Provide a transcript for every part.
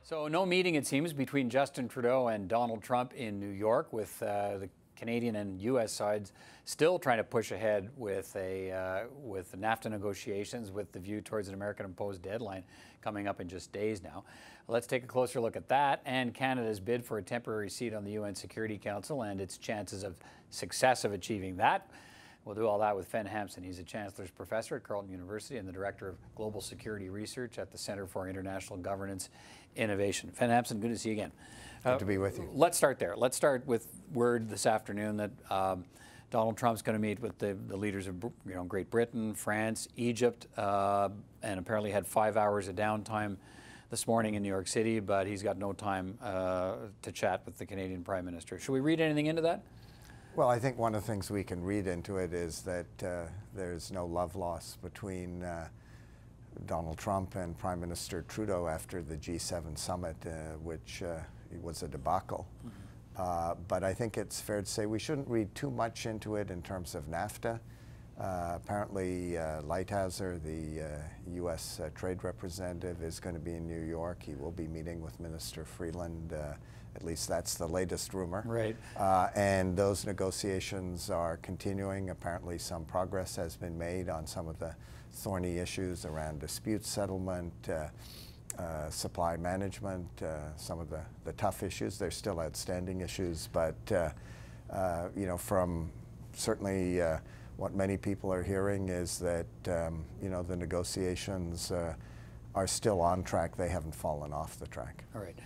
So no meeting, it seems, between Justin Trudeau and Donald Trump in New York, with the Canadian and U.S. sides still trying to push ahead with with the NAFTA negotiations, with the view towards an American-imposed deadline coming up in just days now. Let's take a closer look at that and Canada's bid for a temporary seat on the UN Security Council and its chances of success of achieving that. We'll do all that with Fen Hampson. He's a Chancellor's Professor at Carleton University and the Director of Global Security Research at the Center for International Governance Innovation. Fen Hampson, good to see you again. Good to be with you. Let's start there. Let's start with word this afternoon that Donald Trump's going to meet with the leaders of Great Britain, France, Egypt, and apparently had 5 hours of downtime this morning in New York City, but he's got no time to chat with the Canadian Prime Minister. Should we read anything into that? Well, I think one of the things we can read into it is that there's no love lost between Donald Trump and Prime Minister Trudeau after the G7 summit, which was a debacle. Mm-hmm. But I think it's fair to say we shouldn't read too much into it in terms of NAFTA. Apparently, Lighthizer, the U.S. trade representative, is going to be in New York. He will be meeting with Minister Freeland. At least that's the latest rumor. Right. And those negotiations are continuing. Apparently some progress has been made on some of the thorny issues around dispute settlement, supply management, some of the tough issues. There's still outstanding issues, but from certainly what many people are hearing is that the negotiations are still on track. They haven't fallen off the track. All right.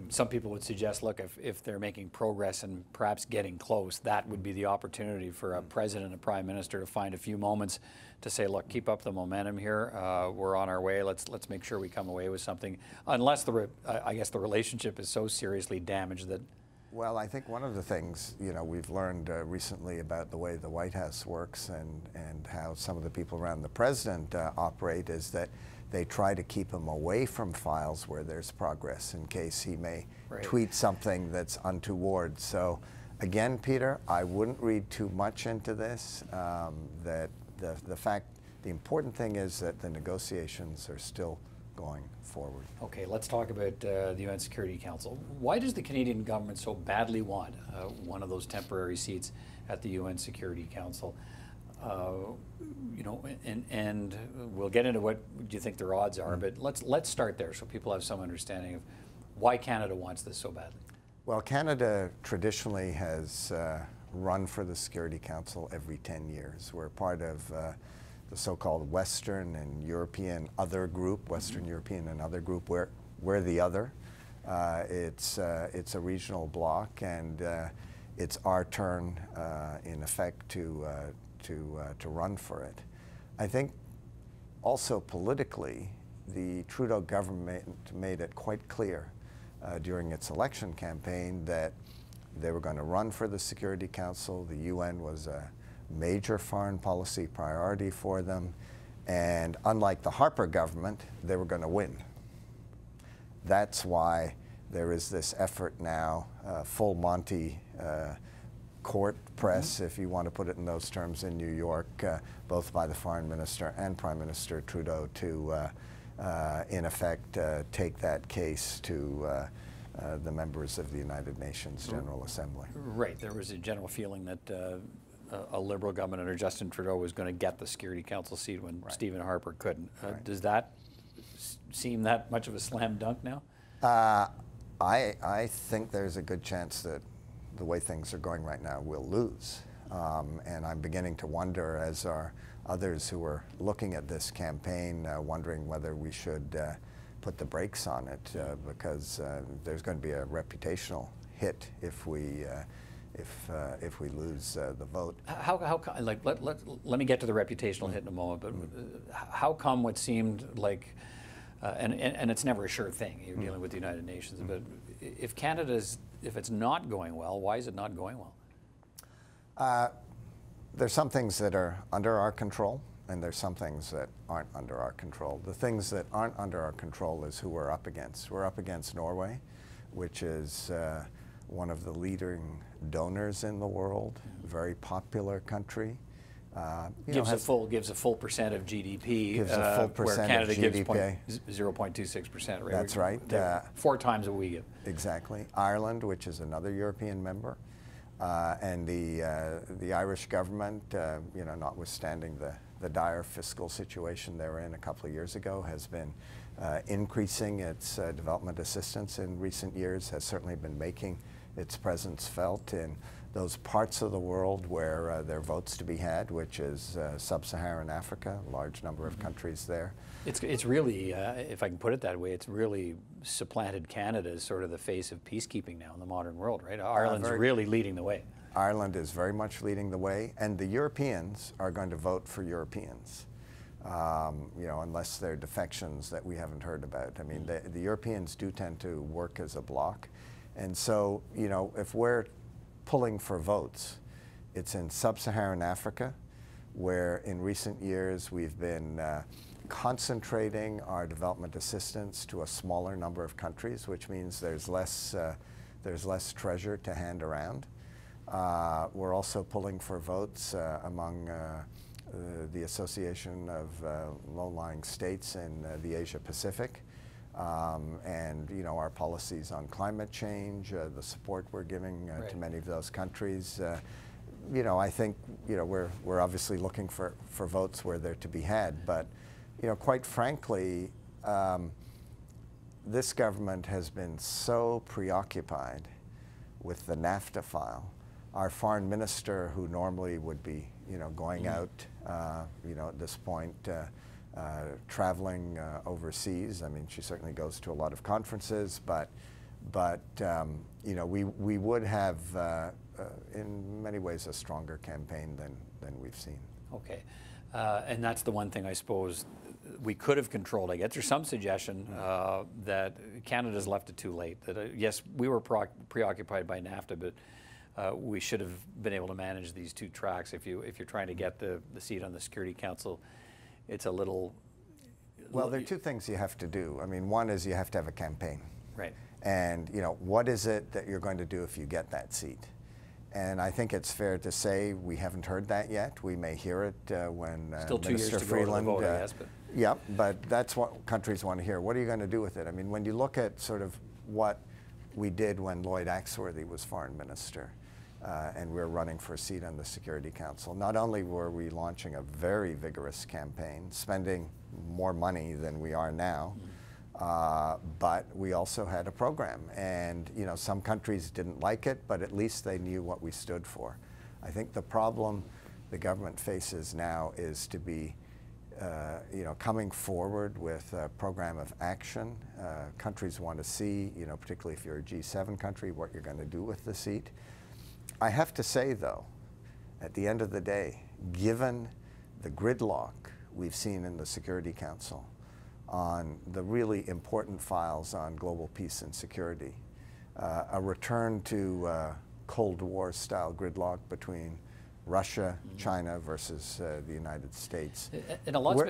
Some people would suggest, look, if they're making progress and perhaps getting close, that would be the opportunity for a president and a prime minister to find a few moments to say, look, keep up the momentum here. We're on our way. Let's make sure we come away with something. Unless I guess the relationship is so seriously damaged that. Well, I think one of the things we've learned recently about the way the White House works and how some of the people around the president operate is that they try to keep him away from files where there's progress in case he may tweet something that's untoward. So again, Peter, I wouldn't read too much into this. That the important thing is that the negotiations are still going forward. Okay, let's talk about the UN Security Council. Why does the Canadian government so badly want one of those temporary seats at the UN Security Council? And we'll get into what do you think their odds are, but let's start there so people have some understanding of why Canada wants this so badly. Well, Canada traditionally has run for the Security Council every 10 years. We're part of the so-called Western and European other group, Western European and other group. We're the other. It's a regional bloc, and it's our turn, in effect, to run for it. I think also politically, the Trudeau government made it quite clear during its election campaign that they were going to run for the Security Council. The UN was a major foreign policy priority for them, and unlike the Harper government, they were going to win. That's why there is this effort now, full Monty court press, if you want to put it in those terms, in New York, both by the Foreign Minister and Prime Minister Trudeau to, in effect, take that case to the members of the United Nations General Assembly. Right. There was a general feeling that a Liberal government under Justin Trudeau was going to get the Security Council seat when Stephen Harper couldn't. Does that seem that much of a slam dunk now? I think there's a good chance that the way things are going right now, we'll lose. And I'm beginning to wonder, as are others who are looking at this campaign, wondering whether we should put the brakes on it, because there's going to be a reputational hit if we lose the vote. Let me get to the reputational hit in a moment, but how come what seemed like, and it's never a sure thing, you're dealing with the United Nations, but if it's not going well, why is it not going well? There's some things that are under our control, and there's some things that aren't under our control. The things that aren't under our control is who we're up against. We're up against Norway, which is one of the leading donors in the world, very popular country. Gives a full percent of GDP. Gives a full where percent Canada of GDP. gives 0.26%. Right? That's right. 4 times what we give. Exactly. Ireland, which is another European member, and the Irish government, notwithstanding the dire fiscal situation they were in a couple of years ago, has been increasing its development assistance in recent years, has certainly been making its presence felt in those parts of the world where there are votes to be had, which is sub-Saharan Africa, a large number of countries there. It's really, if I can put it that way, it's really supplanted Canada as sort of the face of peacekeeping now in the modern world, right? Ireland's really leading the way. Ireland is very much leading the way, and the Europeans are going to vote for Europeans, unless they're defections that we haven't heard about. I mean, the Europeans do tend to work as a bloc, and so, if we're pulling for votes, it's in sub-Saharan Africa, where in recent years we've been concentrating our development assistance to a smaller number of countries, which means there's less treasure to hand around. We're also pulling for votes among the Association of Low-Lying States in the Asia-Pacific, and our policies on climate change, the support we're giving to many of those countries. I think we're obviously looking for votes where they're to be had, but quite frankly, this government has been so preoccupied with the NAFTA file. Our foreign minister, who normally would be going out at this point, traveling overseas. I mean, she certainly goes to a lot of conferences, but we would have in many ways a stronger campaign than we've seen. Okay, and that's the one thing I suppose we could have controlled. I guess there's some suggestion that Canada's left it too late. That yes, we were preoccupied by NAFTA, but we should have been able to manage these two tracks. If you're trying to get the seat on the Security Council, it's a little. Well, there are two things you have to do. I mean, one is you have to have a campaign. Right. And what is it that you're going to do if you get that seat? And I think it's fair to say we haven't heard that yet. We may hear it when Still 2 Minister years to Freeland. Go to the vote, I guess, but. Yeah, but that's what countries want to hear. What are you going to do with it? I mean, when you look at sort of what we did when Lloyd Axworthy was foreign minister, and we were running for a seat on the Security Council, not only were we launching a very vigorous campaign, spending more money than we are now, but we also had a program. And some countries didn't like it, but at least they knew what we stood for. I think the problem the government faces now is to be coming forward with a program of action. Countries want to see, particularly if you're a G7 country, what you're going to do with the seat. I have to say, though, at the end of the day, given the gridlock we've seen in the Security Council on the really important files on global peace and security, a return to Cold War-style gridlock between Russia, China versus the United States. And a lot's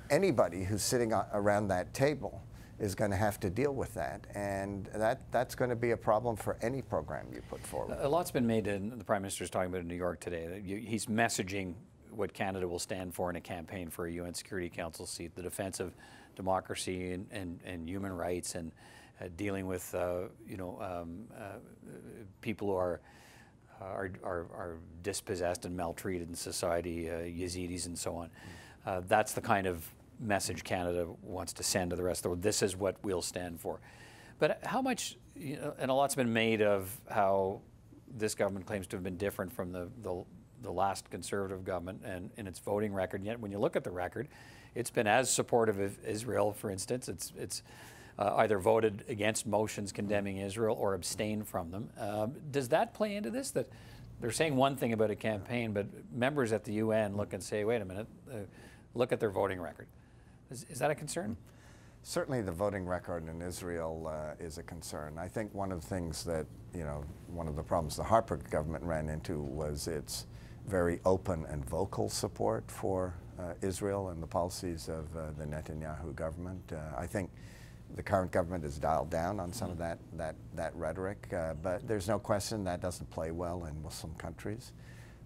anybody who's sitting around that table is going to have to deal with that, and that's going to be a problem for any program you put forward. A lot's been made, and the Prime Minister's talking about in New York today. He's messaging what Canada will stand for in a campaign for a UN Security Council seat, the defense of democracy and human rights, and dealing with people who are dispossessed and maltreated in society, Yazidis and so on. That's the kind of message Canada wants to send to the rest of the world. This is what we'll stand for. But how much, and a lot's been made of how this government claims to have been different from the last Conservative government and in its voting record. Yet when you look at the record, it's been as supportive of Israel, for instance. It's either voted against motions condemning Israel or abstained from them. Does that play into this? That they're saying one thing about a campaign, but members at the UN look and say, wait a minute, look at their voting record. Is that a concern? Certainly the voting record in Israel is a concern. I think one of the things that, one of the problems the Harper government ran into was its very open and vocal support for Israel and the policies of the Netanyahu government. I think the current government has dialed down on some of that rhetoric, but there's no question that doesn't play well in Muslim countries.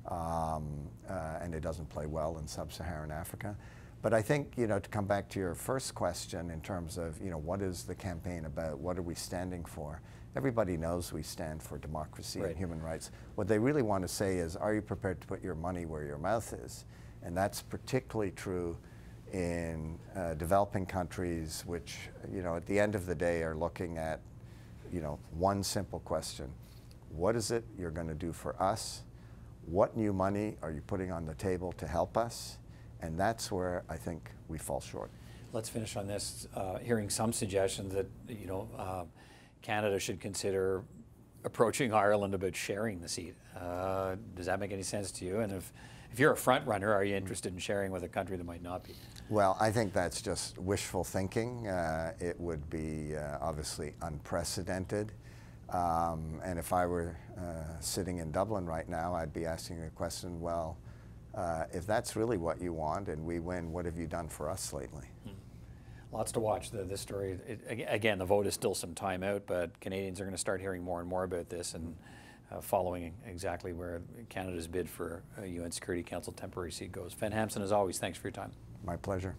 and it doesn't play well in sub-Saharan Africa. But I think, you know, to come back to your first question in terms of, you know, what is the campaign about? What are we standing for? Everybody knows we stand for democracy and human rights. What they really want to say is, are you prepared to put your money where your mouth is? And that's particularly true in developing countries, which, you know, at the end of the day are looking at, you know, one simple question. What is it you're going to do for us? What new money are you putting on the table to help us? And that's where I think we fall short. Let's finish on this, hearing some suggestions that, you know, Canada should consider approaching Ireland about sharing the seat. Does that make any sense to you? And if you're a front runner, are you interested in sharing with a country that might not be? Well, I think that's just wishful thinking. It would be obviously unprecedented. And if I were sitting in Dublin right now, I'd be asking the question, well, if that's really what you want and we win, what have you done for us lately? Lots to watch. This story, again, the vote is still some time out, but Canadians are going to start hearing more and more about this and following exactly where Canada's bid for a UN Security Council temporary seat goes. Fen Hampson, as always, thanks for your time. My pleasure.